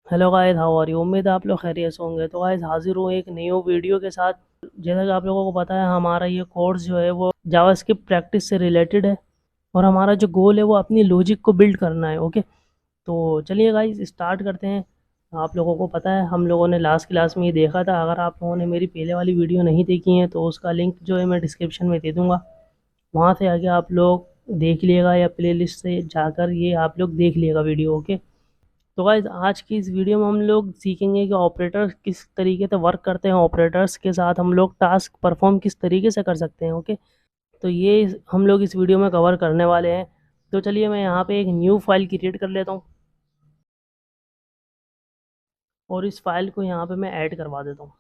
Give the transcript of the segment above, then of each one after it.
Hello guys, how are you. उम्मीद है आप लोग खैरियत से होंगे। तो गाइस हाजिर हूँ एक न्यू वीडियो के साथ। जैसा कि आप लोगों को पता है, हमारा ये कोर्स जो है वो जावास्क्रिप्ट प्रैक्टिस से रिलेटेड है और हमारा जो गोल है वो अपनी लॉजिक को बिल्ड करना है। ओके, तो चलिए गाइस स्टार्ट करते हैं। आप लोगों को पता है, हम लोगों ने लास्ट क्लास में ये देखा था। अगर आप लोगों ने मेरी पहले वाली वीडियो नहीं देखी है तो उसका लिंक जो है मैं डिस्क्रिप्शन में दे दूँगा, वहाँ से आके आप लोग देख लिएगा या प्ले लिस्ट से जाकर ये आप लोग देख लिएगा वीडियो। ओके, तो गाइज आज की इस वीडियो में हम लोग सीखेंगे कि ऑपरेटर किस तरीके से वर्क करते हैं, ऑपरेटर्स के साथ हम लोग टास्क परफॉर्म किस तरीके से कर सकते हैं। ओके, तो ये हम लोग इस वीडियो में कवर करने वाले हैं। तो चलिए मैं यहाँ पे एक न्यू फाइल क्रिएट कर लेता हूँ और इस फाइल को यहाँ पे मैं ऐड करवा देता हूँ।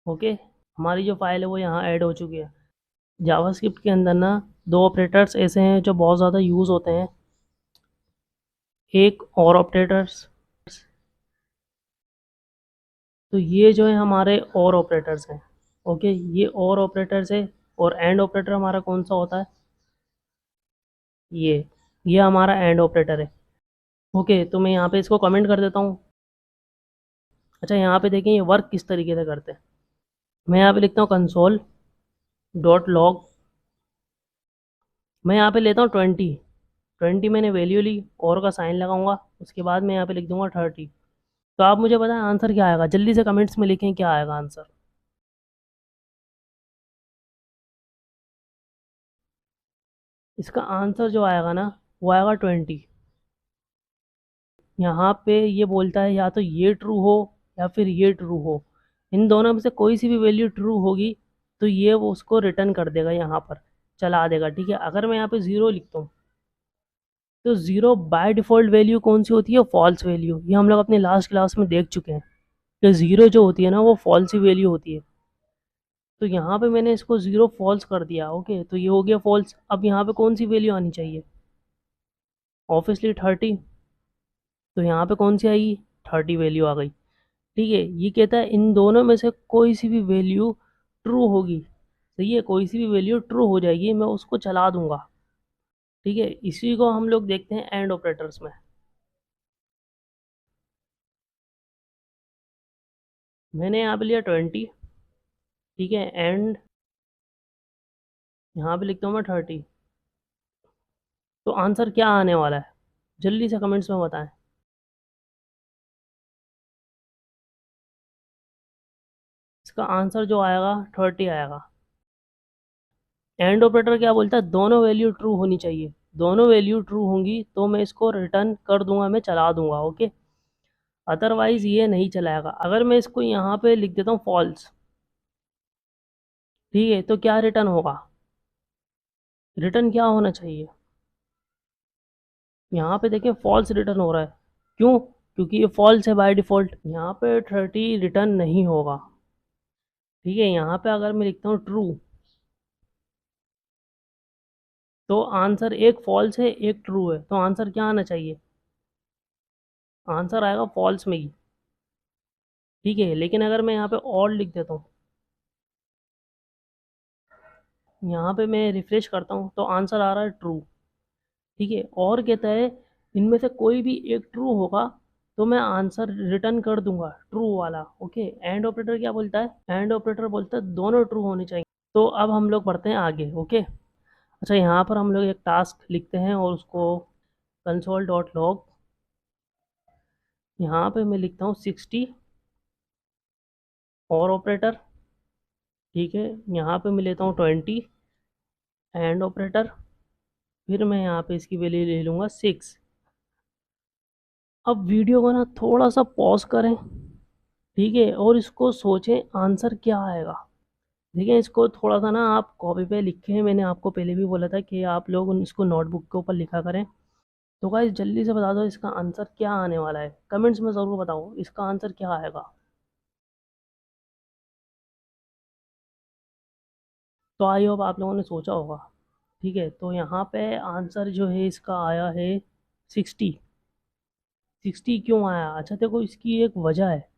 ओके, हमारी जो फाइल है वो यहाँ ऐड हो चुकी है। जावास्क्रिप्ट के अंदर ना दो ऑपरेटर्स ऐसे हैं जो बहुत ज़्यादा यूज़ होते हैं। एक और ऑपरेटर्स, तो ये जो है हमारे और ऑपरेटर्स हैं। ओके, ये और ऑपरेटर्स है। और एंड ऑपरेटर हमारा कौन सा होता है, ये हमारा एंड ऑपरेटर है। ओके, तो मैं यहाँ पे इसको कमेंट कर देता हूँ। अच्छा, यहाँ पे देखें ये वर्क किस तरीके से करते हैं। मैं यहाँ पे लिखता हूँ कंसोल डॉट लॉग। मैं यहाँ पे लेता हूँ 20 मैंने वैल्यू ली, और का साइन लगाऊंगा, उसके बाद मैं यहाँ पे लिख दूंगा 30। तो आप मुझे बताएं आंसर क्या आएगा, जल्दी से कमेंट्स में लिखें क्या आएगा आंसर। इसका आंसर जो आएगा ना वो आएगा 20। यहाँ पे ये बोलता है या तो ये ट्रू हो या फिर ये ट्रू हो, इन दोनों में से कोई सी भी वैल्यू ट्रू होगी तो ये वो उसको रिटर्न कर देगा, यहाँ पर चला देगा। ठीक है, अगर मैं यहाँ पे ज़ीरो लिखता हूँ तो ज़ीरो बाय डिफ़ॉल्ट वैल्यू कौन सी होती है, फॉल्स वैल्यू। ये हम लोग अपने लास्ट क्लास में देख चुके हैं कि ज़ीरो जो होती है ना वो फॉल्स ही वैल्यू होती है। तो यहाँ पे मैंने इसको ज़ीरो फॉल्स कर दिया। ओके, तो ये हो गया फॉल्स। अब यहाँ पे कौन सी वैल्यू आनी चाहिए, ऑब्वियसली 30। तो यहाँ पे कौन सी आएगी, 30 वैल्यू आ गई। ठीक है, ये कहता है इन दोनों में से कोई सी भी वैल्यू ट्रू होगी। सही है, कोई सी भी वैल्यू ट्रू हो जाएगी, मैं उसको चला दूंगा। ठीक है, इसी को हम लोग देखते हैं एंड ऑपरेटर्स में। मैंने यहाँ पे लिया 20। ठीक है, एंड यहाँ पे लिखता हूँ मैं 30। तो आंसर क्या आने वाला है, जल्दी से कमेंट्स में बताएं। इसका आंसर जो आएगा 30 आएगा। एंड ऑपरेटर क्या बोलता है, दोनों वैल्यू ट्रू होनी चाहिए। दोनों वैल्यू ट्रू होंगी तो मैं इसको रिटर्न कर दूंगा, मैं चला दूंगा। ओके, अदरवाइज ये नहीं चलाएगा। अगर मैं इसको यहाँ पे लिख देता हूँ फॉल्स, ठीक है, तो क्या रिटर्न होगा, रिटर्न क्या होना चाहिए, यहाँ पे देखें फॉल्स रिटर्न हो रहा है। क्यों, क्योंकि ये फॉल्स है बाय डिफ़ॉल्ट। यहाँ पे 30 रिटर्न नहीं होगा। ठीक है, यहाँ पे अगर मैं लिखता हूँ ट्रू, तो आंसर एक फॉल्स है एक ट्रू है, तो आंसर क्या आना चाहिए, आंसर आएगा फॉल्स में ही। ठीक है, लेकिन अगर मैं यहाँ पे और लिख देता हूँ, यहाँ पे मैं रिफ्रेश करता हूँ तो आंसर आ रहा है ट्रू। ठीक है, और कहता है इनमें से कोई भी एक ट्रू होगा तो मैं आंसर रिटर्न कर दूंगा, ट्रू वाला। ओके, एंड ऑपरेटर क्या बोलता है, एंड ऑपरेटर बोलता है दोनों ट्रू होने चाहिए। तो अब हम लोग बढ़ते हैं आगे। ओके, अच्छा, यहाँ पर हम लोग एक टास्क लिखते हैं और उसको कंसोल डॉट लॉग, यहाँ पे मैं लिखता हूँ 60 और ऑपरेटर। ठीक है, यहाँ पे मैं लेता हूँ 20 एंड ऑपरेटर। फिर मैं यहाँ पे इसकी वैल्यू ले लूँगा 6। अब वीडियो को ना थोड़ा सा पॉज करें, ठीक है, और इसको सोचें आंसर क्या आएगा। देखिए, इसको थोड़ा सा ना आप कॉपी पे लिखें। मैंने आपको पहले भी बोला था कि आप लोग इसको नोटबुक के ऊपर लिखा करें। तो गाइस जल्दी से बता दो इसका आंसर क्या आने वाला है, कमेंट्स में ज़रूर बताओ इसका आंसर क्या आएगा। तो आई होप आप लोगों ने सोचा होगा। ठीक है, तो यहाँ पे आंसर जो है इसका आया है 60। 60 क्यों आया, अच्छा देखो इसकी एक वजह है।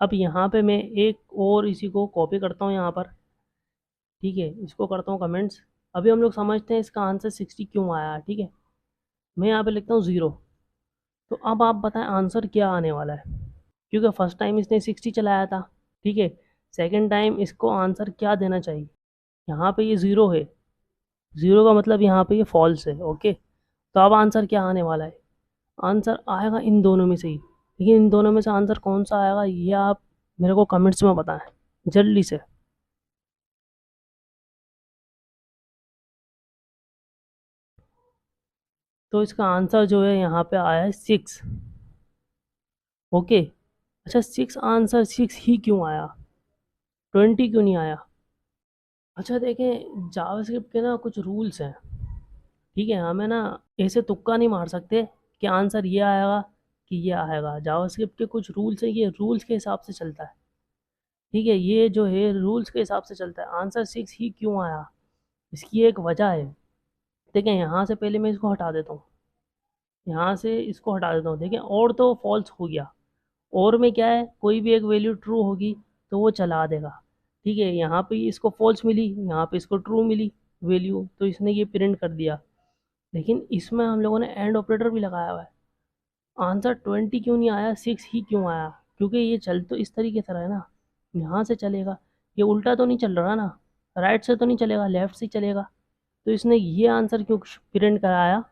अब यहाँ पे मैं एक और इसी को कॉपी करता हूँ यहाँ पर। ठीक है, इसको करता हूँ कमेंट्स। अभी हम लोग समझते हैं इसका आंसर 60 क्यों आया। ठीक है, मैं यहाँ पे लिखता हूँ 0। तो अब आप बताएं आंसर क्या आने वाला है, क्योंकि फर्स्ट टाइम इसने 60 चलाया था। ठीक है, सेकेंड टाइम इसको आंसर क्या देना चाहिए। यहाँ पे ये 0 है, 0 का मतलब यहाँ पे ये फॉल्स है। ओके, तो अब आंसर क्या आने वाला है, आंसर आएगा इन दोनों में से ही। लेकिन इन दोनों में से आंसर कौन सा आएगा ये आप मेरे को कमेंट्स में बताएं जल्दी से। तो इसका आंसर जो है यहाँ पे आया है 6। ओके, अच्छा 6 आंसर 6 ही क्यों आया, 20 क्यों नहीं आया। अच्छा देखें, जावास्क्रिप्ट के ना कुछ रूल्स हैं। ठीक है, हमें ना ऐसे तुक्का नहीं मार सकते कि आंसर ये आएगा कि ये आएगा। जावास्क्रिप्ट के कुछ रूल्स हैं, ये रूल्स के हिसाब से चलता है। ठीक है, ये जो है रूल्स के हिसाब से चलता है। आंसर 6 ही क्यों आया, इसकी एक वजह है। देखें, यहाँ से पहले मैं इसको हटा देता हूँ, यहाँ से इसको हटा देता हूँ। देखें, और तो फॉल्स हो गया, और में क्या है, कोई भी एक वैल्यू ट्रू होगी तो वो चला देगा। ठीक है, यहाँ पे इसको फॉल्स मिली, यहाँ पे इसको ट्रू मिली वैल्यू, तो इसने ये प्रिंट कर दिया। लेकिन इसमें हम लोगों ने एंड ऑपरेटर भी लगाया हुआ है। आंसर 20 क्यों नहीं आया, 6 ही क्यों आया, क्योंकि ये चल तो इस तरीके से रहा है ना, यहाँ से चलेगा, ये उल्टा तो नहीं चल रहा ना, राइट से तो नहीं चलेगा, लेफ्ट से चलेगा। तो इसने ये आंसर क्यों प्रिंट कराया,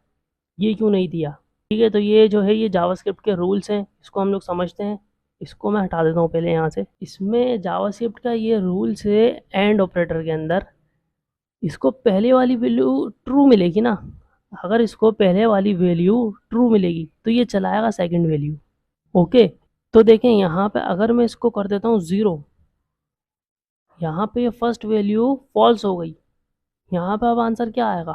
ये क्यों नहीं दिया। ठीक है, तो ये जो है ये जावास्क्रिप्ट के रूल्स हैं, इसको हम लोग समझते हैं। इसको मैं हटा देता हूँ पहले यहाँ से। इसमें जावास्क्रिप्ट का ये रूल्स है, एंड ऑपरेटर के अंदर इसको पहले वाली वैल्यू ट्रू मिलेगी ना, अगर इसको पहले वाली वैल्यू ट्रू मिलेगी तो ये चलाएगा सेकंड वैल्यू। ओके, तो देखें यहाँ पे अगर मैं इसको कर देता हूँ 0, यहाँ पे ये फर्स्ट वैल्यू फॉल्स हो गई। यहाँ पे अब आंसर क्या आएगा,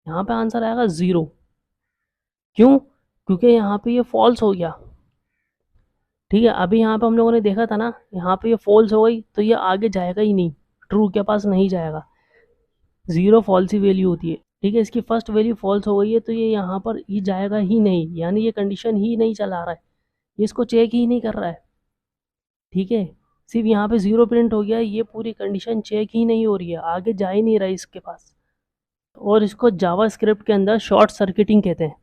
यहाँ पे आंसर आएगा 0। क्यों, क्योंकि यहाँ पे ये फॉल्स हो गया। ठीक है, अभी यहाँ पे हम लोगों ने देखा था ना, यहाँ पे ये फॉल्स हो गई तो ये आगे जाएगा ही नहीं, ट्रू के पास नहीं जाएगा। 0 फॉल्स ही वैल्यू होती है। ठीक है, इसकी फर्स्ट वैल्यू फॉल्स हो गई है तो ये यहाँ पर ये जाएगा ही नहीं, यानी ये कंडीशन ही नहीं चला रहा है, ये इसको चेक ही नहीं कर रहा है। ठीक है, सिर्फ यहाँ पे 0 प्रिंट हो गया, ये पूरी कंडीशन चेक ही नहीं हो रही है, आगे जा ही नहीं रहा है इसके पास। और इसको जावा स्क्रिप्ट के अंदर शॉर्ट सर्किटिंग कहते हैं।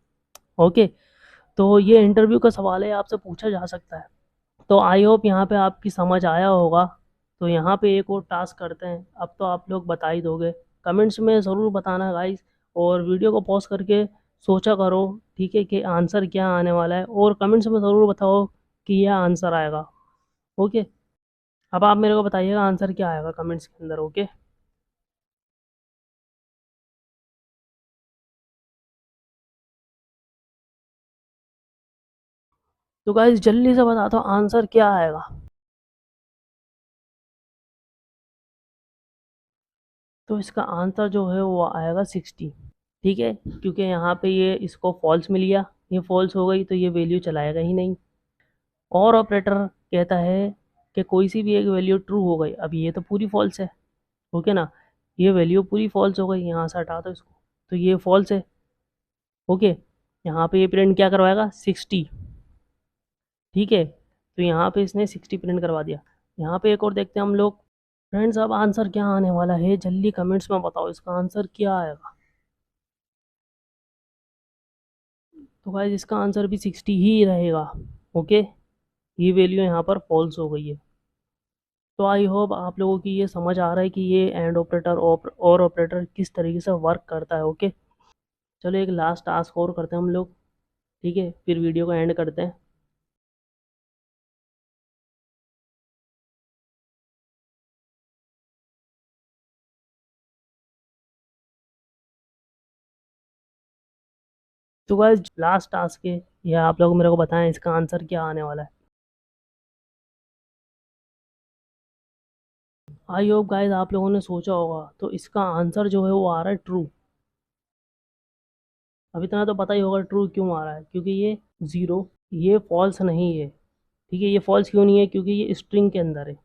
ओके, तो ये इंटरव्यू का सवाल है, आपसे पूछा जा सकता है। तो आई होप यहाँ पे आपकी समझ आया होगा। तो यहाँ पे एक और टास्क करते हैं, अब तो आप लोग बता ही दोगे, कमेंट्स में ज़रूर बताना गाइस। और वीडियो को पॉज करके सोचा करो, ठीक है, कि आंसर क्या आने वाला है, और कमेंट्स में ज़रूर बताओ कि यह आंसर आएगा। ओके, अब आप मेरे को बताइएगा आंसर क्या आएगा कमेंट्स के अंदर। ओके, तो गाइस जल्दी से बता दो आंसर क्या आएगा। तो इसका आंसर जो है वो आएगा 60। ठीक है, क्योंकि यहाँ पे ये इसको फॉल्स मिल गया, ये फॉल्स हो गई तो ये वैल्यू चलाएगा ही नहीं। और ऑपरेटर कहता है कि कोई सी भी एक वैल्यू ट्रू हो गई, अब ये तो पूरी फॉल्स है। ओके ना, ये वैल्यू पूरी फॉल्स हो गई, यहाँ से हटा दो इसको, तो ये फॉल्स है। ओके, यहाँ पे ये प्रिंट क्या करवाएगा, 60। ठीक है, तो यहाँ पे इसने 60 प्रिंट करवा दिया। यहाँ पे एक और देखते हैं हम लोग। फ्रेंड्स, अब आंसर क्या आने वाला है, जल्दी कमेंट्स में बताओ इसका आंसर क्या आएगा। तो गाइस इसका आंसर भी 60 ही रहेगा। ओके, ये वैल्यू यहाँ पर फॉल्स हो गई है। तो आई होप आप लोगों की ये समझ आ रहा है कि ये एंड ऑपरेटर और ऑपरेटर किस तरीके से वर्क करता है। ओके, चलो एक लास्ट टास्क और करते हैं हम लोग, ठीक है, फिर वीडियो को एंड करते हैं। तो गाइस लास्ट टास्क है, ये आप लोग मेरे को बताएं इसका आंसर क्या आने वाला है। आई होप गाइस आप लोगों ने सोचा होगा, तो इसका आंसर जो है वो आ रहा है ट्रू। अब इतना तो पता ही होगा ट्रू क्यों आ रहा है, क्योंकि ये 0, ये फॉल्स नहीं है। ठीक है, ये फॉल्स क्यों नहीं है, क्योंकि ये स्ट्रिंग के अंदर है।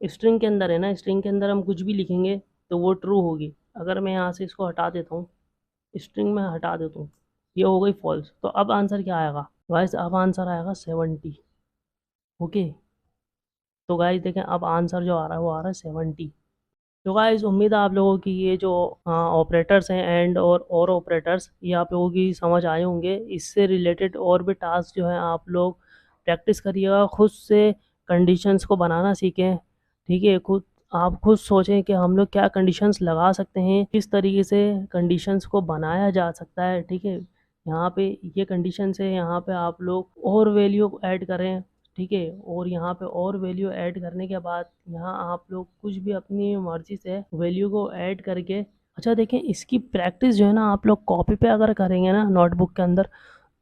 स्ट्रिंग के अंदर है ना, स्ट्रिंग के अंदर हम कुछ भी लिखेंगे तो वो ट्रू होगी। अगर मैं यहाँ से इसको हटा देता हूँ, स्ट्रिंग में हटा देता हूँ, ये हो गई फॉल्स। तो अब आंसर क्या आएगा गाइस, अब आंसर आएगा 70। ओके, तो गाइस देखें अब आंसर जो आ रहा है वो आ रहा है 70। तो गाइस उम्मीद है आप लोगों की ये जो ऑपरेटर्स हैं एंड और ऑपरेटर्स ये आप लोगों की समझ आए होंगे। इससे रिलेटेड और भी टास्क जो है आप लोग प्रैक्टिस करिएगा, खुद से कंडीशंस को बनाना सीखें। ठीक है, आप खुद सोचें कि हम लोग क्या कंडीशंस लगा सकते हैं, किस तरीके से कंडीशंस को बनाया जा सकता है। ठीक है, यहाँ पे ये कंडीशंस है, यहाँ पे आप लोग और वैल्यू ऐड करें। ठीक है, और यहाँ पे और वैल्यू ऐड करने के बाद यहाँ आप लोग कुछ भी अपनी मर्जी से वैल्यू को ऐड करके, अच्छा देखें इसकी प्रैक्टिस जो है ना आप लोग कॉपी पे अगर करेंगे ना नोटबुक के अंदर,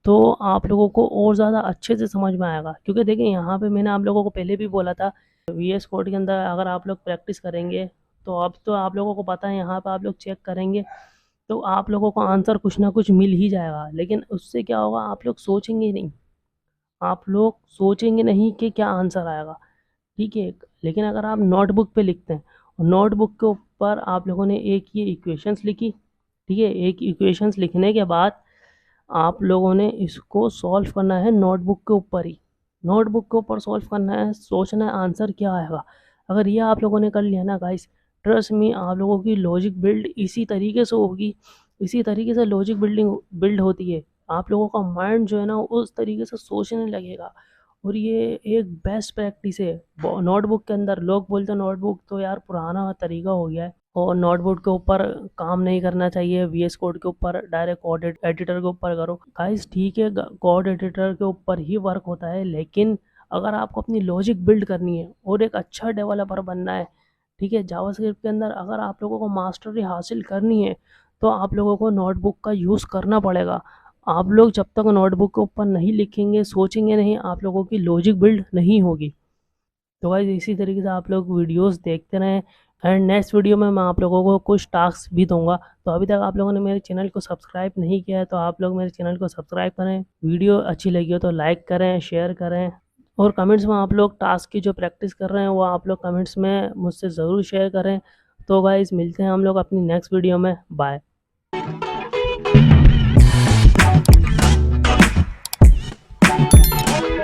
तो आप लोगों को और ज़्यादा अच्छे से समझ में आएगा। क्योंकि देखिए यहाँ पे मैंने आप लोगों को पहले भी बोला था, VS कोड के अंदर अगर आप लोग प्रैक्टिस करेंगे तो अब तो आप लोगों को पता है, यहाँ पे आप लोग चेक करेंगे तो आप लोगों को आंसर कुछ ना कुछ मिल ही जाएगा। लेकिन उससे क्या होगा, आप लोग सोचेंगे नहीं, आप लोग सोचेंगे नहीं कि क्या आंसर आएगा। ठीक है, लेकिन अगर आप नोटबुक पे लिखते हैं और नोटबुक के ऊपर आप लोगों ने एक ये इक्वेशंस लिखी, ठीक है, एक इक्वेशंस लिखने के बाद आप लोगों ने इसको सॉल्व करना है नोटबुक के ऊपर ही, नोटबुक के ऊपर सॉल्व करना है, सोचना है आंसर क्या आएगा। अगर ये आप लोगों ने कर लिया ना गाइस, ट्रस्ट मी आप लोगों की लॉजिक बिल्ड इसी तरीके से होगी, इसी तरीके से लॉजिक बिल्ड होती है। आप लोगों का माइंड जो है ना उस तरीके से सोचने लगेगा। और ये एक बेस्ट प्रैक्टिस है नोटबुक के अंदर। लोग बोलते हैं नोटबुक तो यार पुराना तरीका हो गया है और नोटबुक के ऊपर काम नहीं करना चाहिए, VS कोड के ऊपर डायरेक्ट कोड एडिटर के ऊपर करो। गाइस ठीक है, कोड एडिटर के ऊपर ही वर्क होता है, लेकिन अगर आपको अपनी लॉजिक बिल्ड करनी है और एक अच्छा डेवलपर बनना है, ठीक है, जावास्क्रिप्ट के अंदर अगर आप लोगों को मास्टरी हासिल करनी है तो आप लोगों को नोटबुक का यूज़ करना पड़ेगा। आप लोग जब तक नोटबुक के ऊपर नहीं लिखेंगे, सोचेंगे नहीं, आप लोगों की लॉजिक बिल्ड नहीं होगी। तो गाइस इसी तरीके से आप लोग वीडियोस देखते रहें एंड नेक्स्ट वीडियो में मैं आप लोगों को कुछ टास्क भी दूंगा। तो अभी तक आप लोगों ने मेरे चैनल को सब्सक्राइब नहीं किया है तो आप लोग मेरे चैनल को सब्सक्राइब करें, वीडियो अच्छी लगी हो तो लाइक करें, शेयर करें, और कमेंट्स में आप लोग टास्क की जो प्रैक्टिस कर रहे हैं वो आप लोग कमेंट्स में मुझसे ज़रूर शेयर करें। तो गाइस मिलते हैं हम लोग अपनी नेक्स्ट वीडियो में, बाय।